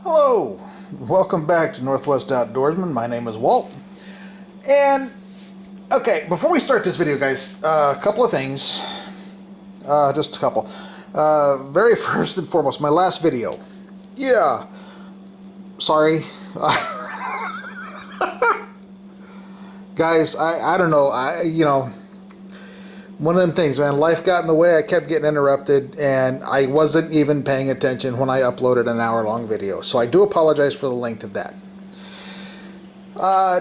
Hello, welcome back to Northwest Outdoorsman. My name is Walt. And, okay, before we start this video, guys, a couple of things. Just a couple. Very first and foremost, my last video. Yeah. Sorry. Guys, I don't know. One of them things, man. Life got in the way. I kept getting interrupted, and I wasn't even paying attention when I uploaded an hour-long video. So I do apologize for the length of that.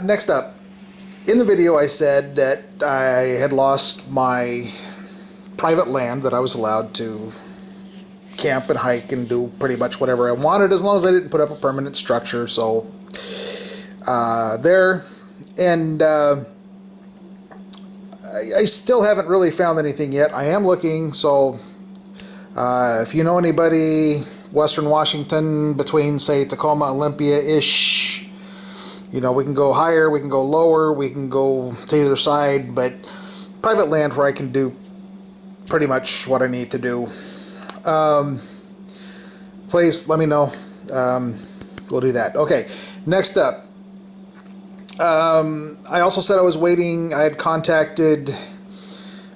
Next up, in the video I said that I had lost my private land that I was allowed to camp and hike and do pretty much whatever I wanted as long as I didn't put up a permanent structure. So there, and I still haven't really found anything yet. I am looking, so if you know anybody, Western Washington, between, say, Tacoma, Olympia-ish, we can go higher, we can go lower, we can go to either side, but private land where I can do pretty much what I need to do. Please let me know. We'll do that. Okay, next up. I also said I was waiting. I had contacted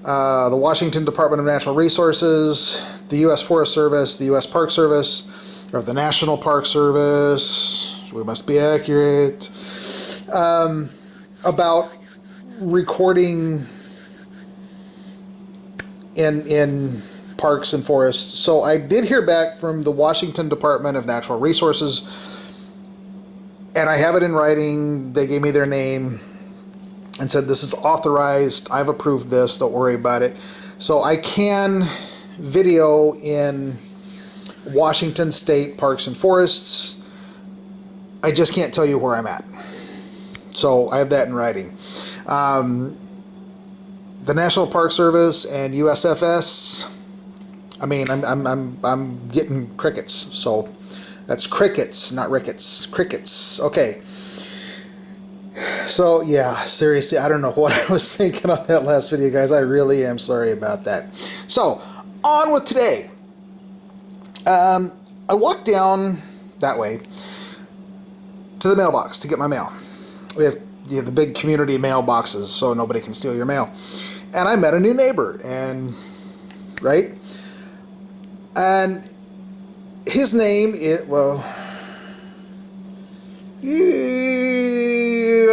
the Washington Department of Natural Resources, the U.S. Forest Service, the U.S. Park Service, or the National Park Service. We must be accurate. About recording in parks and forests. So I did hear back from the Washington Department of Natural Resources, and I have it in writing. They gave me their name and said, this is authorized. I've approved this. Don't worry about it. So I can video in Washington State Parks and Forests. I just can't tell you where I'm at. So I have that in writing. The National Park Service and USFS, I'm getting crickets. So that's crickets, not rickets. Crickets. Okay. So, yeah, seriously, I don't know what I was thinking on that last video, guys. I really am sorry about that. So, on with today. I walked down that way to the mailbox to get my mail. We have the big community mailboxes so nobody can steal your mail. And I met a new neighbor, and his name is,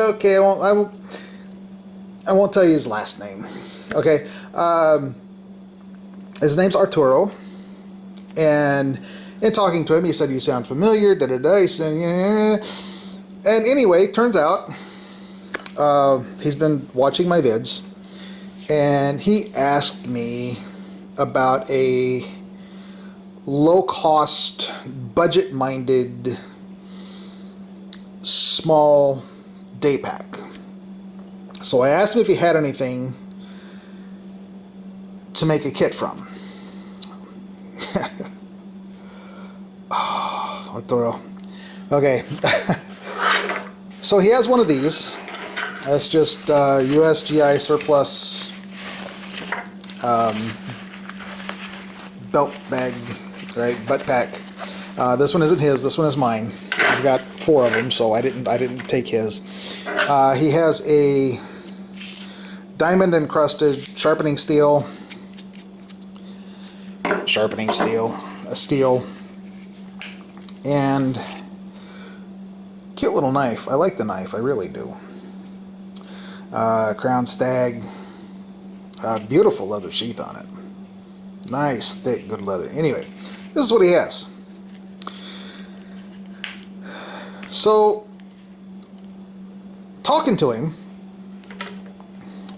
okay, I won't tell you his last name. Okay, his name's Arturo, and in talking to him, he said, "You sound familiar." Da da da. He said, "Yeah." And anyway, turns out he's been watching my vids, and he asked me about a low-cost, budget-minded, small day pack. So I asked him if he had anything to make a kit from. Oh, Arturo. Okay. So he has one of these. That's just USGI surplus belt bag, right? Butt pack. This one isn't his. This one is mine. I've got 4 of them, so I didn't take his. He has a diamond encrusted sharpening steel, a steel, and cute little knife. I like the knife. I really do. Crown Stag. Beautiful leather sheath on it. Nice, thick, good leather. Anyway, this is what he has. So, talking to him,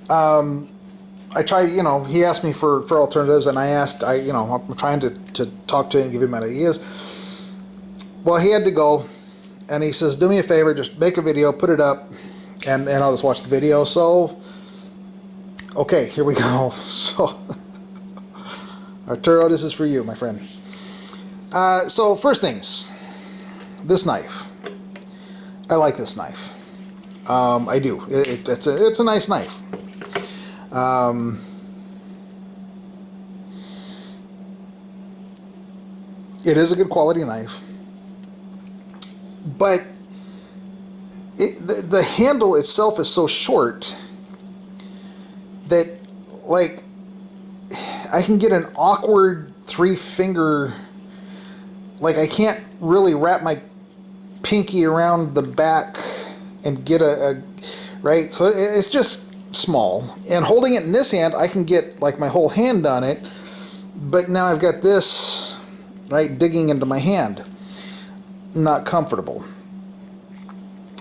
I try, he asked me for alternatives, and I'm trying to talk to him, give him ideas. Well, he had to go, and he says, do me a favor, just make a video, put it up, and I'll just watch the video. So, okay, here we go. So, Arturo, this is for you, my friend. So, first things, this knife. I like this knife. I do. It's a nice knife. It is a good quality knife. But the handle itself is so short that, like, I can get an awkward 3-finger, like, I can't really wrap my pinky around the back and get right? So it's just small. And holding it in this hand, I can get, like, my whole hand on it, but now I've got this, right, digging into my hand. Not comfortable.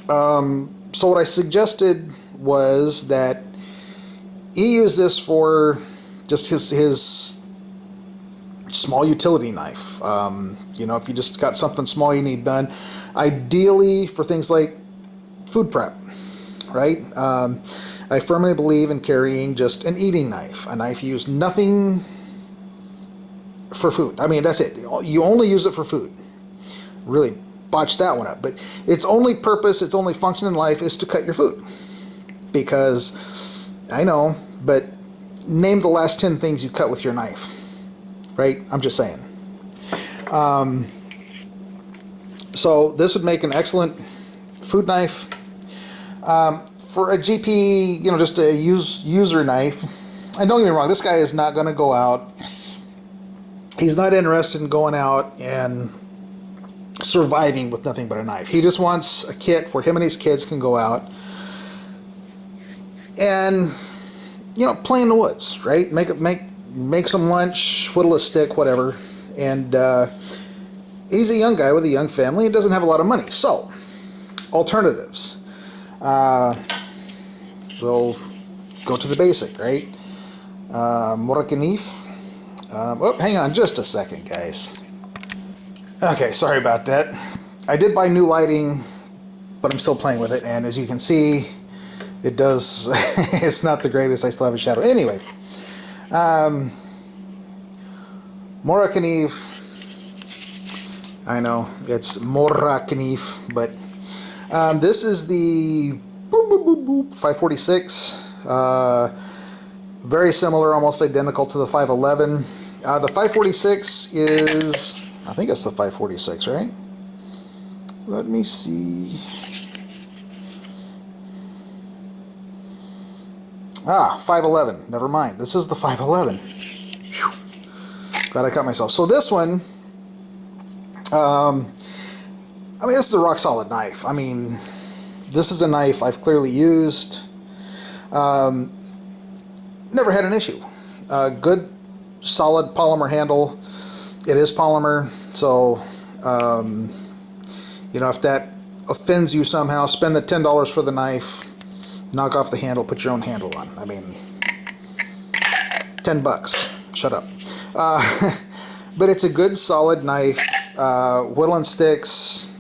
So what I suggested was that he use this for just his small utility knife. You know, if you just got something small you need done, ideally for things like food prep, right? I firmly believe in carrying just an eating knife, a knife you use nothing for food. I mean, that's it. You only use it for food. Really botched that one up. But its only purpose, its only function in life is to cut your food. Because, I know, but name the last 10 things you cut with your knife. Right? I'm just saying. So this would make an excellent food knife. For a GP, you know, just a user knife. And don't get me wrong, this guy is not going to go out. He's not interested in going out and surviving with nothing but a knife. He just wants a kit where him and his kids can go out and, you know, play in the woods, right? Make some lunch, whittle a stick, whatever. And he's a young guy with a young family and doesn't have a lot of money. So, alternatives. We'll go to the basic, right? Morakanif. Oh, hang on just a second, guys. Okay, sorry about that. I did buy new lighting, but I'm still playing with it, and as you can see, it does, it's not the greatest. I still have a shadow. Anyway, Morakanif, I know, it's Morakanif, but this is the 546, very similar, almost identical to the 511. The 546 is, I think it's the 546, right? Let me see. 511. Never mind. This is the 511. Whew. Glad I caught myself. So this one, I mean, this is a rock solid knife. I mean, this is a knife I've clearly used. Never had an issue. Good, solid polymer handle. It is polymer, so you know, if that offends you somehow, spend the $10 for the knife, knock off the handle, put your own handle on. I mean, $10. Shut up. But it's a good, solid knife. Whittling sticks,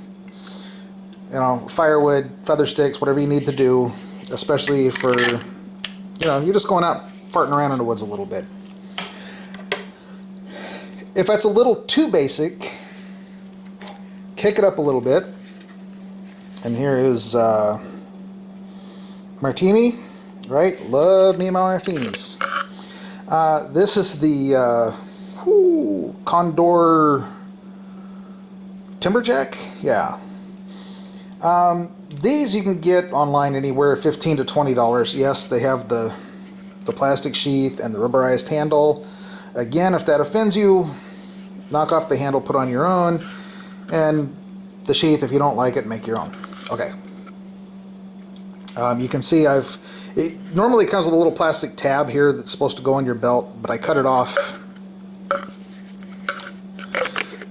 you know, firewood, feather sticks, whatever you need to do, especially for, you know, you're just going out farting around in the woods a little bit. If that's a little too basic, kick it up a little bit. And here is martini, right? Love me my martinis. This is the Condor Timberjack. Yeah. These you can get online anywhere, $15 to $20. Yes, they have the plastic sheath and the rubberized handle. Again, if that offends you, knock off the handle, put on your own, and the sheath, if you don't like it, make your own. Okay. You can see it normally comes with a little plastic tab here that's supposed to go on your belt, but I cut it off.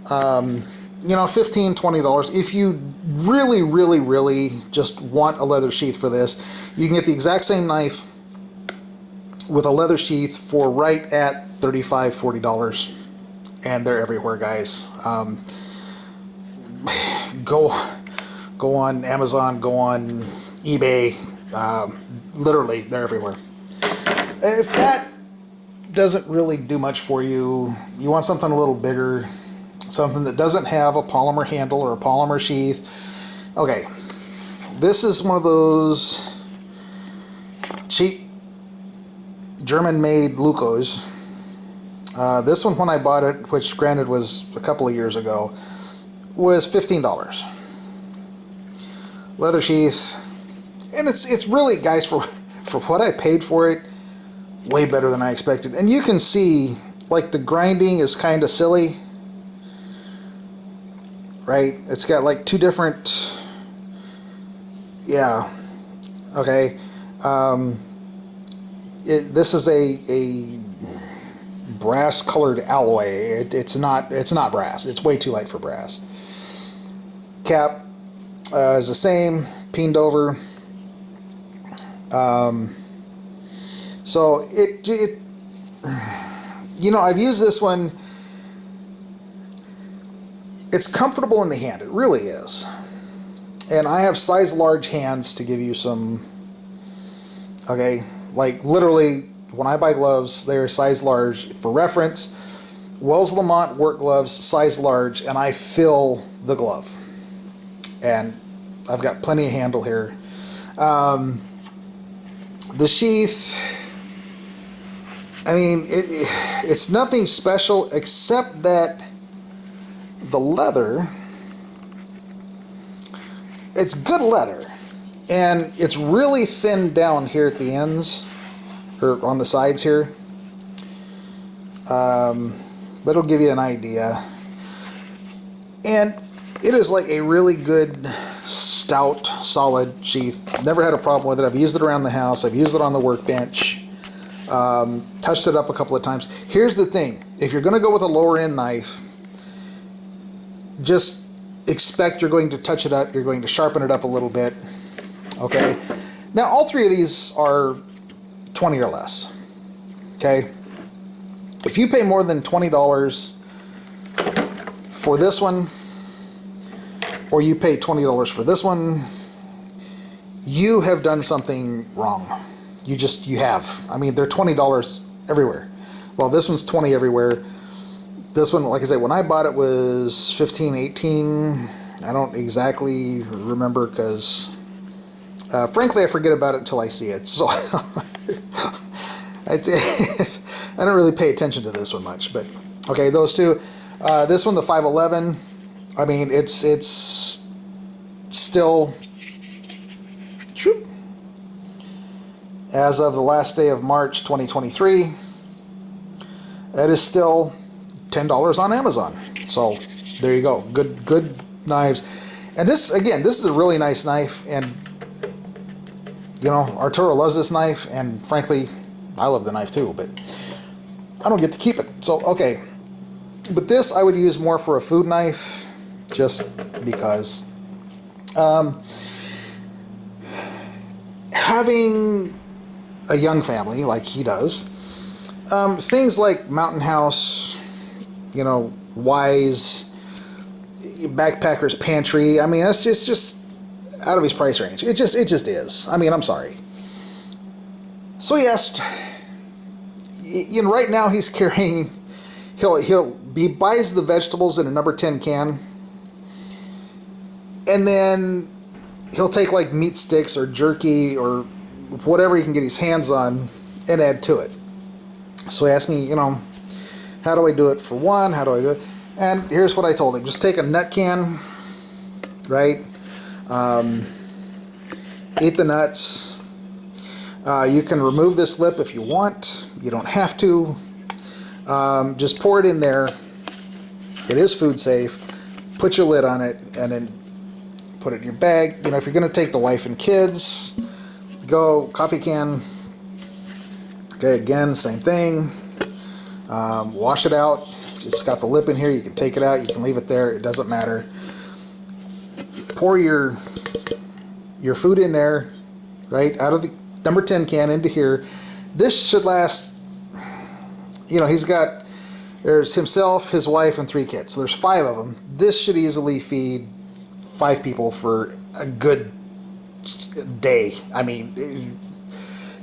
You know, $15, $20. If you really, really, really just want a leather sheath for this, you can get the exact same knife with a leather sheath for right at $35, $40. And they're everywhere, guys. Go on Amazon, go on eBay. Literally, they're everywhere. If that doesn't really do much for you, you want something a little bigger, something that doesn't have a polymer handle or a polymer sheath. Okay, this is one of those cheap German-made Lucos. This one, when I bought it, which granted was a couple of years ago, was $15. leather sheath, and it's really, guys, for what I paid for it, way better than I expected. And you can see, like, the grinding is kind of silly, right? It's got like two different, yeah, okay. This is a brass colored alloy. It's not brass. It's way too light for brass. Cap is the same, peened over. So it you know, I've used this one. It's comfortable in the hand. It really is. And I have size large hands to give you some, okay, like literally when I buy gloves, they're size large. For reference, Wells Lamont work gloves, size large, and I fill the glove. And I've got plenty of handle here. The sheath, I mean, it's nothing special except that the leather, it's good leather, and it's really thinned down here at the ends, or on the sides here. But it'll give you an idea. And it is like a really good, stout, solid sheath. Never had a problem with it. I've used it around the house. I've used it on the workbench. Touched it up a couple of times. Here's the thing. If you're going to go with a lower end knife, just expect you're going to touch it up. You're going to sharpen it up a little bit. Okay. Now, all three of these are 20 or less. Okay. If you pay more than $20 for this one, or you pay $20 for this one, you have done something wrong. You have. I mean, they're $20 everywhere. Well, this one's 20 everywhere. This one, like I said, when I bought it was 15, 18. I don't exactly remember because, frankly, I forget about it until I see it. So I don't really pay attention to this one much. But okay, those two. This one, the 511. I mean, it's still, as of the last day of March 2023, it is still $10 on Amazon. So there you go. Good knives. And this, again, this is a really nice knife, and you know, Arturo loves this knife, and frankly, I love the knife too, but I don't get to keep it. So okay, but this I would use more for a food knife, just because. Having a young family like he does, things like Mountain House, you know, Wise, Backpacker's Pantry, I mean, that's just out of his price range. It just is. I mean, I'm sorry. So yes, you know, right now he's carrying, he buys the vegetables in a number 10 can, and then he'll take like meat sticks or jerky or whatever he can get his hands on and add to it. So he asked me, you know, how do I do it for one? How do I do it? And here's what I told him. Just take a nut can, right? Eat the nuts. You can remove this lip if you want. You don't have to. Just pour it in there. It is food safe. Put your lid on it and then put it in your bag. You know, if you're going to take the wife and kids, go coffee can. Okay, again, same thing. Wash it out. It's got the lip in here. You can take it out. You can leave it there. It doesn't matter. Pour your food in there, right, out of the number 10 can into here. This should last, you know, there's himself, his wife, and 3 kids. So there's 5 of them. This should easily feed 5 people for a good day. I mean,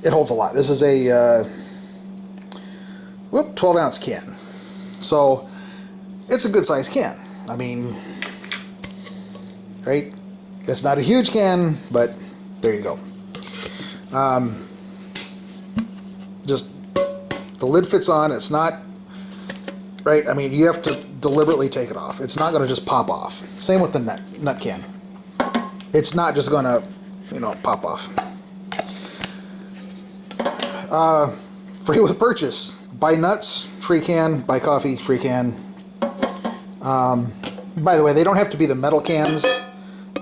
it holds a lot. This is a 12-ounce can. So it's a good size can. I mean, right? It's not a huge can, but there you go. Just the lid fits on. It's not, right? I mean, you have to deliberately take it off. It's not going to just pop off. Same with the nut can. it's not just gonna, pop off. Free with purchase. Buy nuts, free can. Buy coffee, free can. By the way, they don't have to be the metal cans.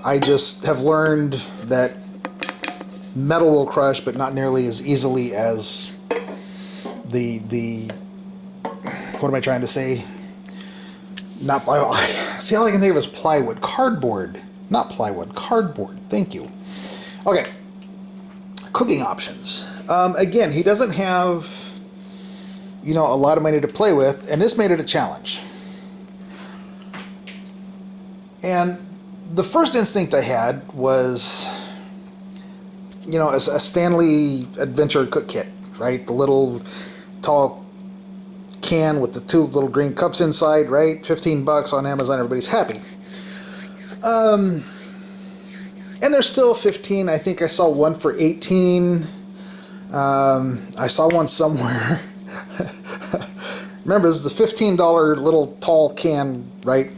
I just have learned that metal will crush, but not nearly as easily as the what am I trying to say? Not see, all I can think of is plywood, cardboard, not plywood, cardboard. Thank you. Okay, cooking options. Again, he doesn't have a lot of money to play with, and this made it a challenge. And the first instinct I had was, a Stanley Adventure Cook Kit, right? The little tall can with the 2 little green cups inside, right? $15 on Amazon, everybody's happy. And there's still 15. I think I saw one for 18. I saw one somewhere. Remember, this is the $15 little tall can, right?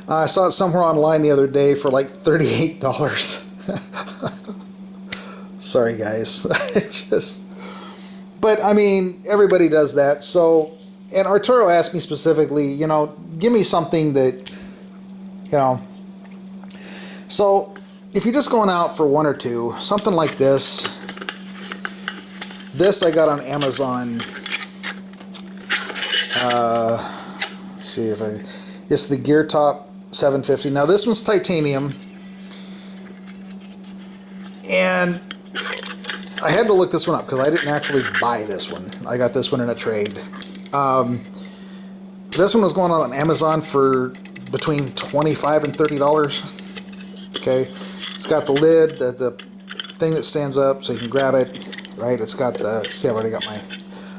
I saw it somewhere online the other day for like $38. Sorry, guys. But I mean, everybody does that. So, and Arturo asked me specifically, give me something that, So, if you're just going out for 1 or 2, something like this. This I got on Amazon. Let's see if it's the Gear Top 750. Now this one's titanium, and I had to look this one up because I didn't actually buy this one. I got this one in a trade. This one was going on Amazon for between $25 and $30. Okay, it's got the lid, the thing that stands up so you can grab it. Right, it's got the. See, I've already got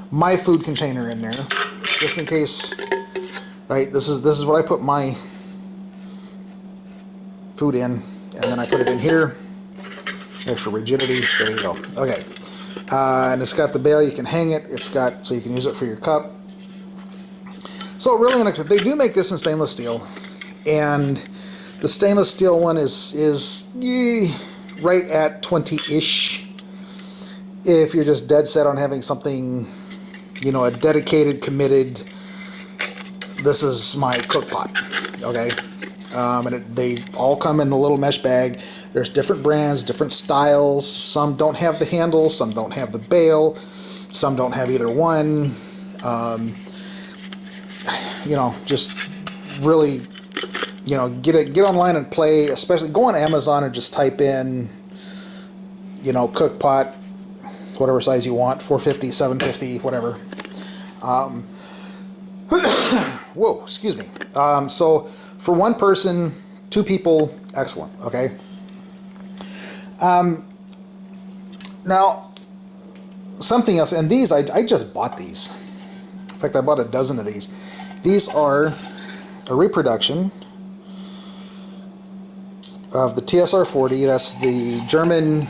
my food container in there, just in case. Right, this is what I put my food in, and then I put it in here. Extra rigidity. There you go. Okay, and it's got the bail. You can hang it. It's got so you can use it for your cup. So really, they do make this in stainless steel, and the stainless steel one is right at 20-ish. If you're just dead set on having something, a dedicated, committed, this is my cook pot, okay? And they all come in the little mesh bag. There's different brands, different styles. Some don't have the handle, some don't have the bail, some don't have either one. Just really, get online and play, especially go on Amazon and just type in, cook pot, whatever size you want, 450, 750, whatever. Whoa, excuse me. So for 1 person, 2 people, excellent, okay? Now, something else, and these, I just bought these. In fact, I bought a dozen of these. These are a reproduction of the TSR 40, that's the German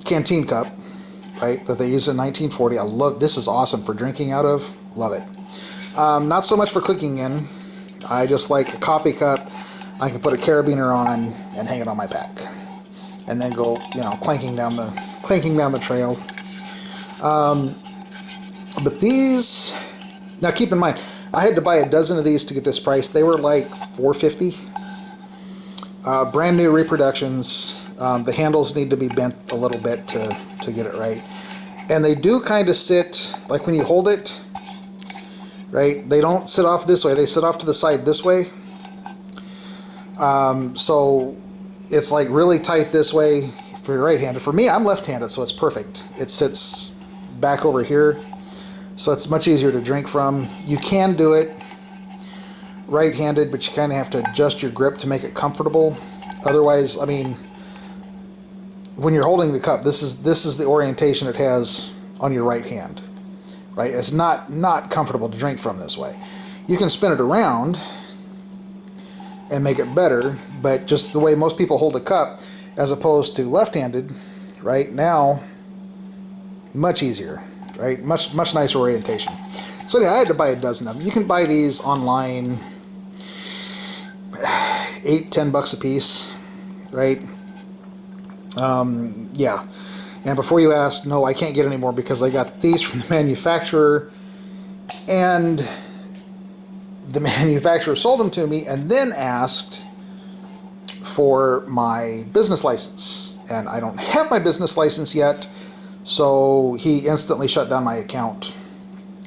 canteen cup, right, that they used in 1940. I love this. Is awesome for drinking out of. Love it. Not so much for cooking in. I just like a coffee cup. I can put a carabiner on and hang it on my pack, and then go, clanking down the trail. But these, now keep in mind, I had to buy a dozen of these to get this price. They were like $4.50. Brand new reproductions. The handles need to be bent a little bit to get it right. And they do kind of sit, like when you hold it, right, they don't sit off this way, they sit off to the side this way. So it's like really tight this way for your right-handed. For me, I'm left-handed, so it's perfect. It sits back over here, so it's much easier to drink from. You can do it right-handed, but you kind of have to adjust your grip to make it comfortable. Otherwise, I mean, when you're holding the cup, this is the orientation it has on your right hand, right? It's not comfortable to drink from this way. You can spin it around and make it better, but just the way most people hold a cup, as opposed to left-handed, right now, much easier, right? Much nicer orientation. So yeah, I had to buy a dozen of them. You can buy these online, $8 $8-10 a piece, right? Yeah. And before you ask, no, I can't get any more because I got these from the manufacturer, and the manufacturer sold them to me and then asked for my business license. And I don't have my business license yet, so he instantly shut down my account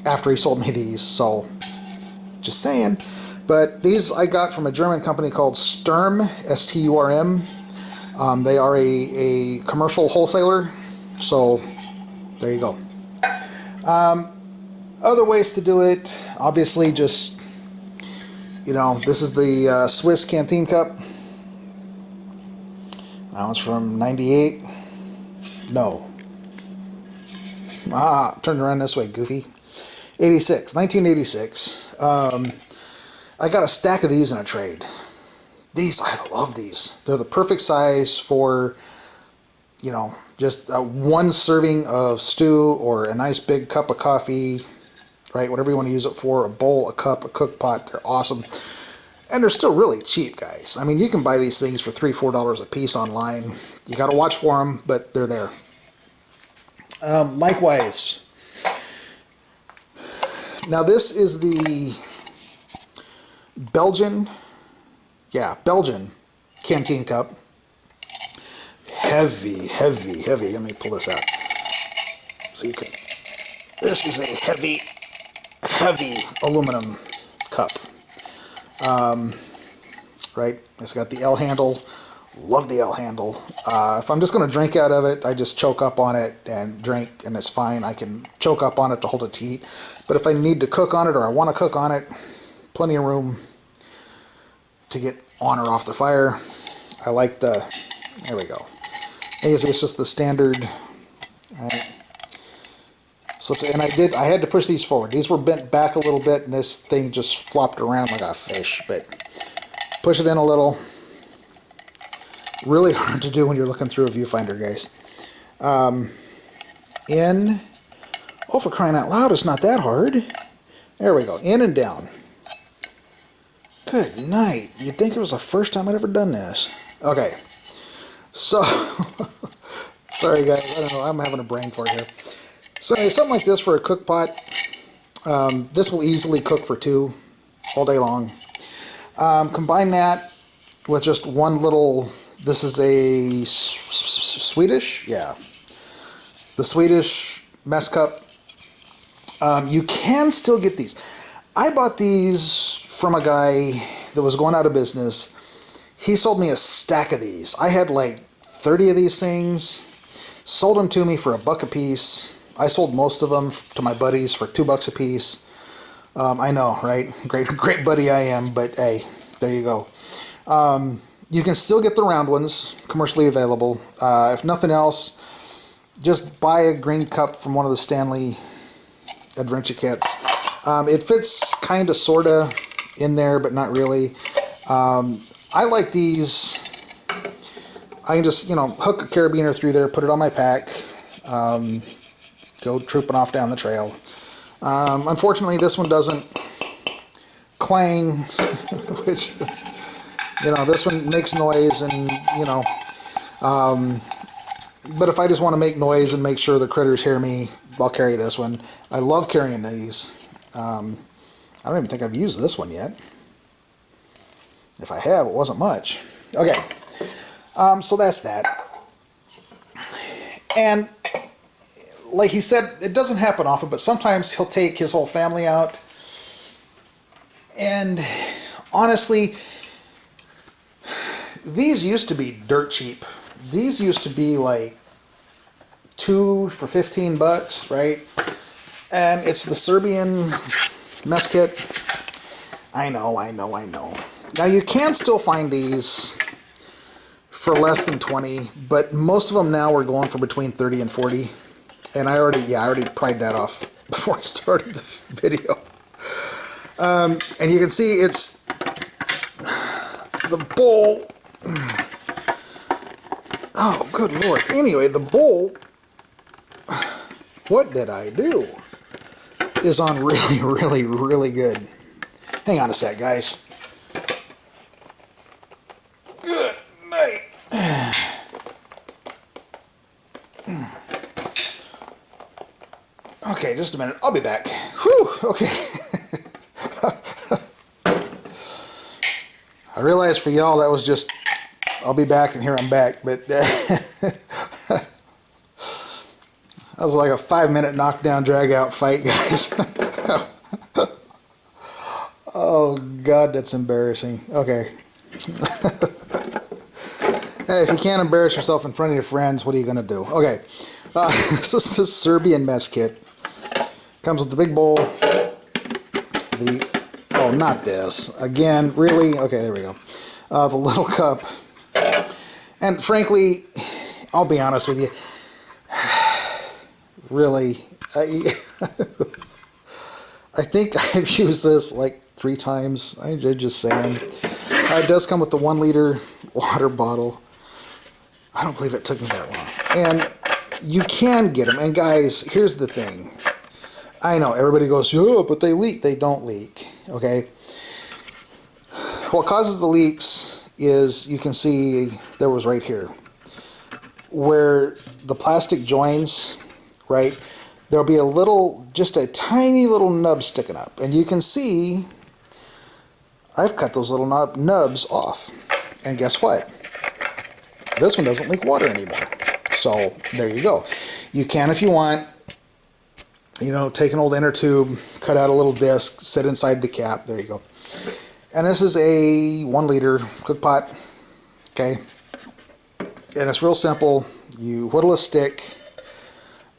after he sold me these. So, just saying. But these I got from a German company called Sturm, S-T-U-R-M. They are a commercial wholesaler. So, there you go. Other ways to do it, obviously just, this is the Swiss Canteen Cup. That one's from 98. No. Turned around this way, goofy. 1986. I got a stack of these in a trade. I love these. They're the perfect size for, just one serving of stew or a nice big cup of coffee, right? Whatever you want to use it for, a bowl, a cup, a cook pot. They're awesome. And they're still really cheap, guys. I mean, you can buy these things for $3-4 a piece online. You got to watch for them, but they're there. Likewise. Now, this is the Belgian Canteen Cup. Heavy. Let me pull this out. So you can. This is a heavy aluminum cup. Right? It's got the L handle. Love the L handle. If I'm just going to drink out of it, I just choke up on it and drink, and it's fine. I can choke up on it to hold it to heat. But if I need to cook on it or I want to cook on it, plenty of room to get on or off the fire. I like the, there we go. It's just the standard. Right. So, and I had to push these forward. These were bent back a little bit, and this thing just flopped around like a fish. But push it in a little. Really hard to do when you're looking through a viewfinder, guys. For crying out loud, it's not that hard. There we go, in and down. Good night. You'd think it was the first time I'd ever done this. Okay, so, sorry guys, I don't know, I'm having a brain fart here. So anyway, something like this for a cook pot. This will easily cook for two all day long. Combine that with just one little, this is a Swedish, yeah, the Swedish mess cup. You can still get these. I bought these from a guy that was going out of business. He sold me a stack of these. I had like 30 of these things. Sold them to me for $1 a piece. I sold most of them to my buddies for $2 a piece. I know, right? Great buddy I am, but hey, there you go. You can still get the round ones, commercially available. If nothing else, just buy a green cup from one of the Stanley Adventure kits. It fits kind of, sort of in there, but not really. I like these. I can just, hook a carabiner through there, put it on my pack, go trooping off down the trail. Unfortunately, this one doesn't clang, which, this one makes noise, and, but if I just want to make noise and make sure the critters hear me, I'll carry this one. I love carrying these. I don't even think I've used this one yet. If I have, it wasn't much. Okay, so that's that. And like he said, it doesn't happen often, but sometimes he'll take his whole family out. And honestly, these used to be dirt cheap. These used to be like 2 for $15, right? And it's the Serbian mess kit. I know. Now you can still find these for less than 20, but most of them now are going for between 30 and 40. And I already pried that off before I started the video. And you can see it's the bowl. Oh, good Lord. Anyway, the bowl, what did I do? Is on really good. Hang on a sec, guys. Okay, just a minute. I'll be back. Whew, okay. I realize for y'all that was just, I'll be back and here I'm back, but that was like a 5-minute knockdown drag out fight, guys. Oh God, that's embarrassing. Okay. Hey, if you can't embarrass yourself in front of your friends, what are you going to do? Okay. This is the Serbian mess kit. Comes with the big bowl. Oh, not this. Again, really? Okay, there we go. The little cup. And frankly, I'll be honest with you. Really, I think I've used this like 3 times. I'm just saying. It does come with the 1-liter water bottle. I don't believe it took me that long. And you can get them. And guys, here's the thing. I know everybody goes, oh, but they leak. They don't leak. Okay. What causes the leaks is, you can see there was right here where the plastic joins, right? There'll be a little, just a tiny little nub sticking up. And you can see I've cut those little nubs off. And guess what? This one doesn't leak water anymore. So there you go. You can, if you want, you know, take an old inner tube, cut out a little disc, sit inside the cap. There you go. And this is a 1-liter cook pot. Okay. And it's real simple. You whittle a stick,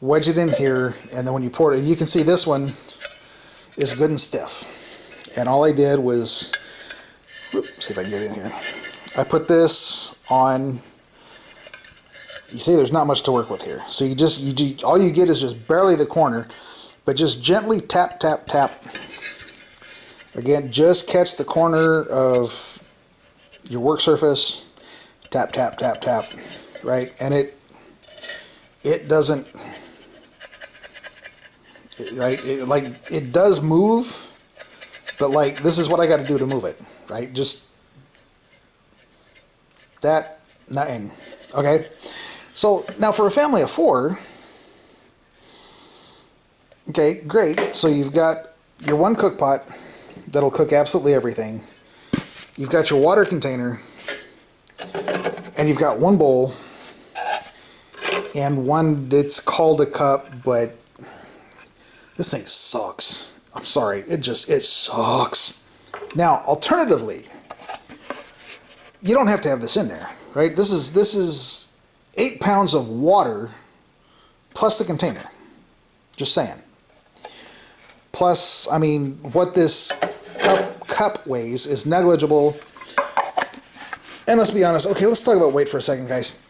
wedge it in here, and then when you pour it, you can see this one is good and stiff. And all I did was, see if I can get it in here. I put this on. You see, there's not much to work with here. So all you get is just barely the corner, but just gently tap, tap, tap. Again, just catch the corner of your work surface. Tap, tap, tap, tap. Right, and it doesn't. It does move, but like this is what I got to do to move it. Right, just that. Nothing. Okay. So now for a family of 4, okay, great. So you've got your 1 cook pot that'll cook absolutely everything. You've got your water container, and you've got 1 bowl, and one that's called a cup, but this thing sucks. I'm sorry, it sucks. Now, alternatively, you don't have to have this in there, right? This is 8 pounds of water plus the container. Just saying. Plus, I mean, what this cup weighs is negligible. And let's be honest. Okay, let's talk about weight for a second, guys.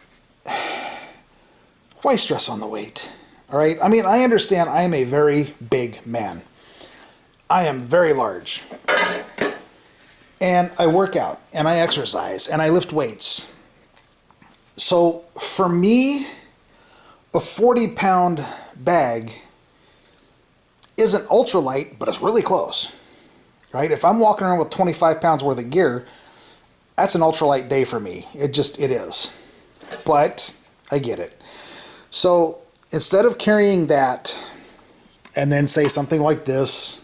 Why stress on the weight? All right? I mean, I understand I am a very big man. I am very large. And I work out, and I exercise, and I lift weights. So for me, a 40-pound bag isn't ultralight, but it's really close, right? If I'm walking around with 25 pounds worth of gear, that's an ultralight day for me. It is. But I get it. So instead of carrying that and then say something like this,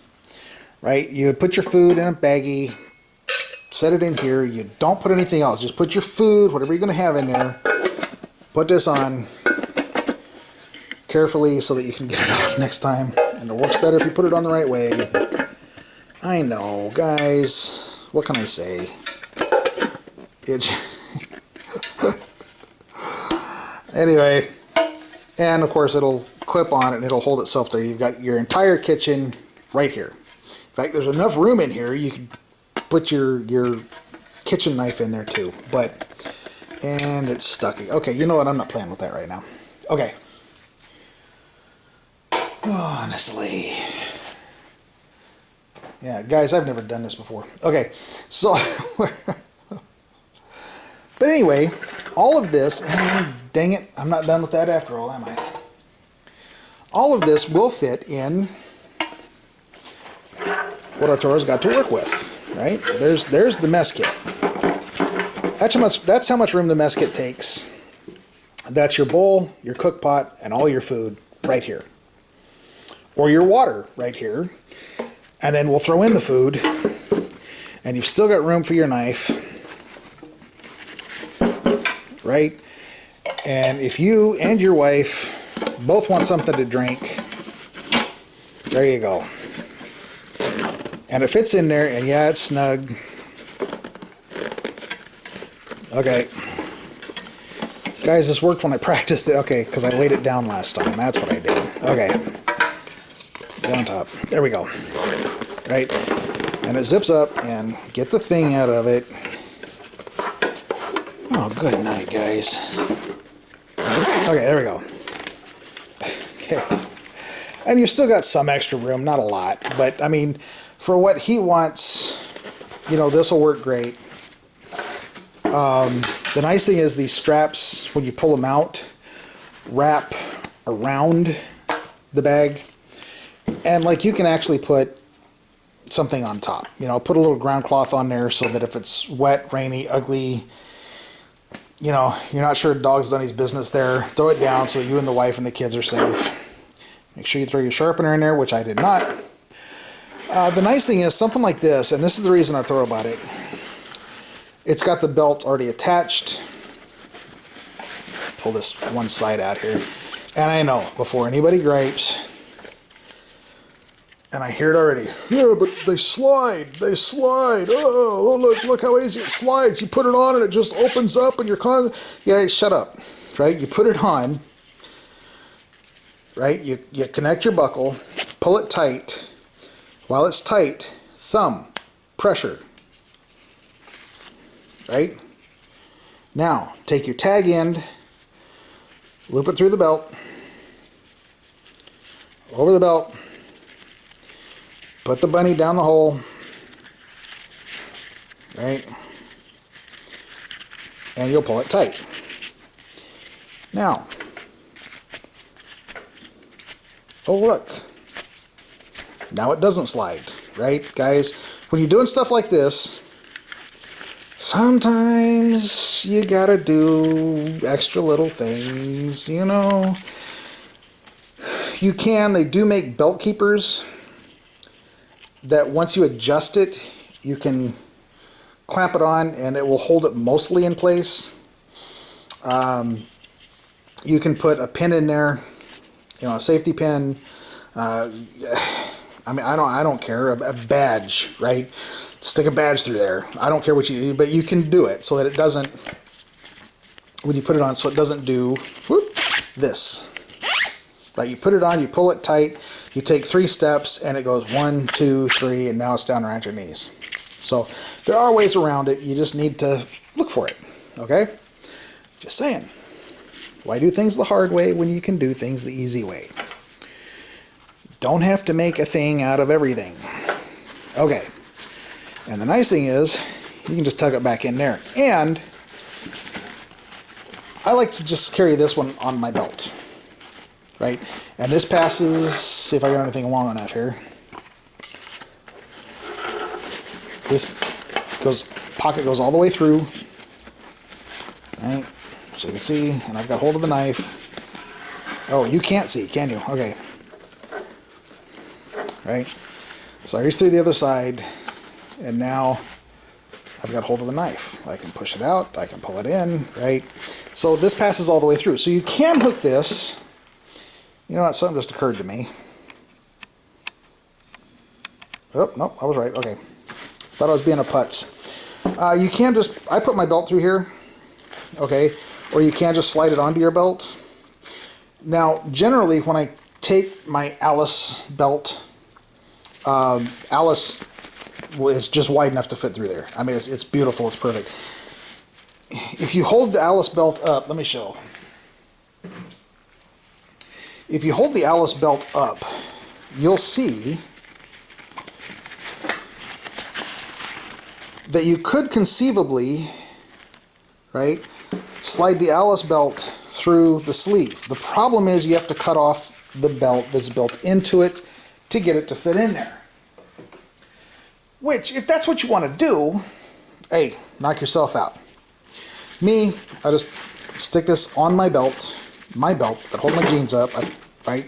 right? You put your food in a baggie, set it in here. You don't put anything else. Just put your food, whatever you're going to have in there. Put this on carefully so that you can get it off next time. And it works better if you put it on the right way. I know, guys. What can I say? Anyway, and of course it'll clip on it and it'll hold itself there. You've got your entire kitchen right here. In fact, there's enough room in here you can put your kitchen knife in there too. And it's stuck. Okay, you know what? I'm not playing with that right now. Okay. Honestly. Yeah, guys, I've never done this before. Okay, so... But anyway, all of this... Dang it, I'm not done with that after all, am I? All of this will fit in what Arturo's got to work with, right? There's the mess kit. That's how much room the mess kit takes. That's your bowl, your cook pot, and all your food right here. or your water right here. And then we'll throw in the food, and you've still got room for your knife, right? And if you and your wife both want something to drink, there you go. And it fits in there, and yeah, it's snug. Okay. Guys, this worked when I practiced it. Okay, because I laid it down last time. That's what I did. Okay. Get on top. There we go. Right? And it zips up, and get the thing out of it. Oh, good night, guys. Okay, there we go. Okay. And you still got some extra room, not a lot, but I mean, for what he wants, you know, this will work great. The nice thing is these straps, when you pull them out, wrap around the bag, and like you can actually put something on top. You know, put a little ground cloth on there so that if it's wet, rainy, ugly, you know, you're not sure the dog's done his business there, throw it down so you and the wife and the kids are safe. Make sure you throw your sharpener in there, which I did not. The nice thing is something like this, and this is the reason I throw about it. It's got the belt already attached. Pull this one side out here. And I know, before anybody gripes, and I hear it already, yeah, but they slide. Oh, look how easy it slides. You put it on and it just opens up and you're yeah, shut up, right? You put it on, right? You connect your buckle, pull it tight. While it's tight, thumb, pressure, right? Now, take your tag end, loop it through the belt, over the belt, put the bunny down the hole, right? And you'll pull it tight. Now, oh look, now it doesn't slide, right? Guys, when you're doing stuff like this, sometimes you gotta do extra little things, you know. They do make belt keepers that once you adjust it, you can clamp it on and it will hold it mostly in place. You can put a pin in there, you know, a safety pin. I mean, I don't care. A badge, right? Stick a badge through there. I don't care what you do, but you can do it so that it doesn't, when you put it on, so it doesn't do whoop, this. Right? You put it on, you pull it tight, you take 3 steps, and it goes 1, 2, 3, and now it's down around your knees. So there are ways around it. You just need to look for it. Okay? Just saying. Why do things the hard way when you can do things the easy way? Don't have to make a thing out of everything. Okay. And the nice thing is, you can just tuck it back in there. And I like to just carry this one on my belt. Right? And this passes, see if I got anything long enough here. This pocket goes all the way through. Right? So you can see, and I've got hold of the knife. Oh, you can't see, can you? Okay. Right? So I reach through the other side, and now I've got hold of the knife. I can push it out, I can pull it in, right? So this passes all the way through. So you can hook this. You know what, something just occurred to me. Oh, nope, I was right, okay. Thought I was being a putz. You can just, I put my belt through here, okay, or you can just slide it onto your belt. Now, generally, when I take my Alice belt, Alice is just wide enough to fit through there. I mean, it's beautiful, it's perfect. If you hold the Alice belt up, let me show. If you hold the Alice belt up, you'll see that you could conceivably, right, slide the Alice belt through the sleeve. The problem is you have to cut off the belt that's built into it to get it to fit in there. Which, if that's what you want to do, hey, knock yourself out. Me, I just stick this on my belt that hold my jeans up, right?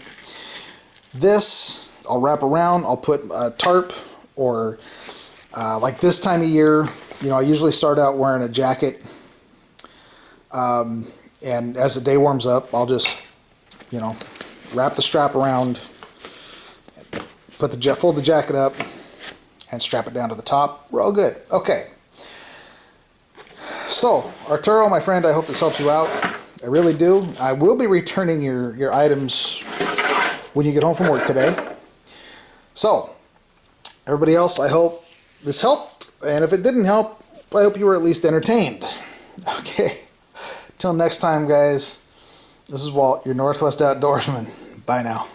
This, I'll wrap around, I'll put a tarp, or like this time of year, you know, I usually start out wearing a jacket. And as the day warms up, I'll just, you know, wrap the strap around, fold the jacket up, and strap it down to the top. We're all good. Okay. So, Arturo, my friend, I hope this helps you out. I really do. I will be returning your items when you get home from work today. So, everybody else, I hope this helped. And if it didn't help, I hope you were at least entertained. Okay. Till next time, guys. This is Walt, your Northwest Outdoorsman. Bye now.